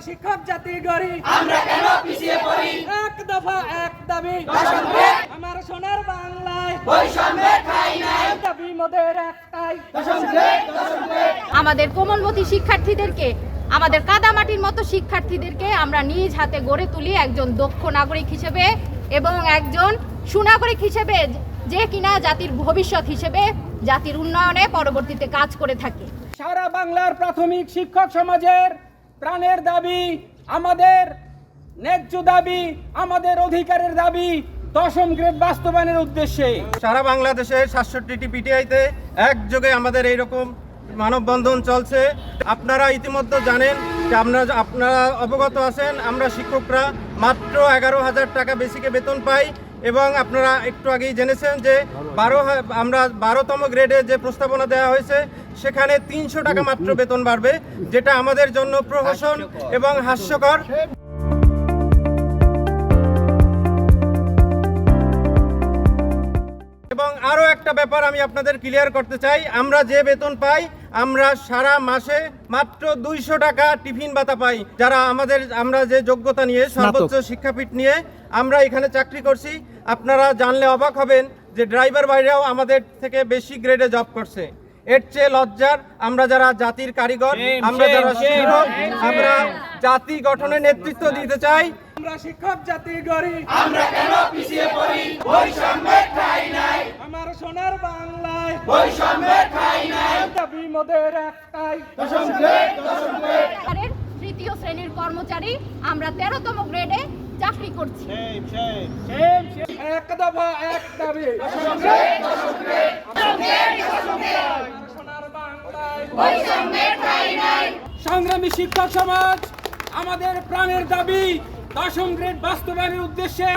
শিক্ষক জাতি গড়ি, আমরা কেন পিছিয়ে পড়ি? এক দফা এক দাবি, দশম গ্রেড আমার সোনার বাংলায় বৈষম্যের ঠাঁই নাই। দাবি মোদের একটাই, দশম গ্রেড, দশম গ্রেড। আমাদের কোমলমতি শিক্ষার্থীদেরকে, আমাদের কাদামাটির মতো শিক্ষার্থীদেরকে আমরা নিজ হাতে গড়ে তুলি একজন দক্ষ নাগরিক হিসেবে এবং একজন সুনাগরিক হিসেবে, যে কিনা জাতির ভবিষ্যৎ হিসেবে জাতির উন্নয়নে পরবর্তীতে কাজ করে থাকে। সারা বাংলার প্রাথমিক শিক্ষক সমাজের প্রাণের দাবি, আমাদের ন্যায্য দাবি, আমাদের অধিকারের দাবি দশম গ্রেড বাস্তবায়নের উদ্দেশ্যে সারা বাংলাদেশের ৬৭টি পিটিআইতে একযোগে আমাদের এইরকম মানববন্ধন চলছে। আপনারা ইতিমধ্যে জানেন যে আপনারা অবগত আছেন, আমরা শিক্ষকরা মাত্র ১১,০০০ টাকা বেসিকে বেতন পাই এবং আপনারা একটু আগেই জেনেছেন যে আমরা ১২তম গ্রেডে যে প্রস্তাবনা দেওয়া হয়েছে সেখানে ৩০০ টাকা মাত্র বেতন বাড়বে, যেটা আমাদের জন্য প্রহসন এবং হাস্যকর। এবং আরও একটা ব্যাপার আমি আপনাদের ক্লিয়ার করতে চাই, আমরা যে বেতন পাই আমরা সারা মাসে মাত্র ২০০ টাকা টিফিন ভাতা পাই। যারা আমরা যে যোগ্যতা নিয়ে সর্বোচ্চ শিক্ষাপীঠ নিয়ে আমরা এখানে চাকরি করছি, আপনারা জানলে অবাক হবেন যে ড্রাইভার ভাইরাও আমাদের থেকে বেশি গ্রেডে জব করছে। এর চেয়ে লজ্জার, আমরা যারা জাতির কারিগর, আমরা যারা শিক্ষক, আমরা জাতি গঠনের নেতৃত্ব দিতে চাই। আমরা শিক্ষক জাতি গড়ি, আমরা কেন পিছিয়ে পড়ি? বৈষম্যের ঠাঁই নাই। আমার সোনার বাংলায় বৈষম্যের ঠাঁই নাই। দাবি মোদের একটাই, দশম গ্রেড, দশম গ্রেড। সরকারের তৃতীয় শ্রেণীর কর্মচারী, আমরা ১৩তম গ্রেডে চাকরি করছি। এক দফা এক দাবি, দশম গ্রেড, দশম গ্রেড। আমার সোনার বাংলায় বৈষম্যের ঠাঁই নাই। সংগ্রামী শিক্ষক সমাজ, আমাদের প্রাণের দাবি দশম গ্রেড বাস্তবায়নের উদ্দেশ্যে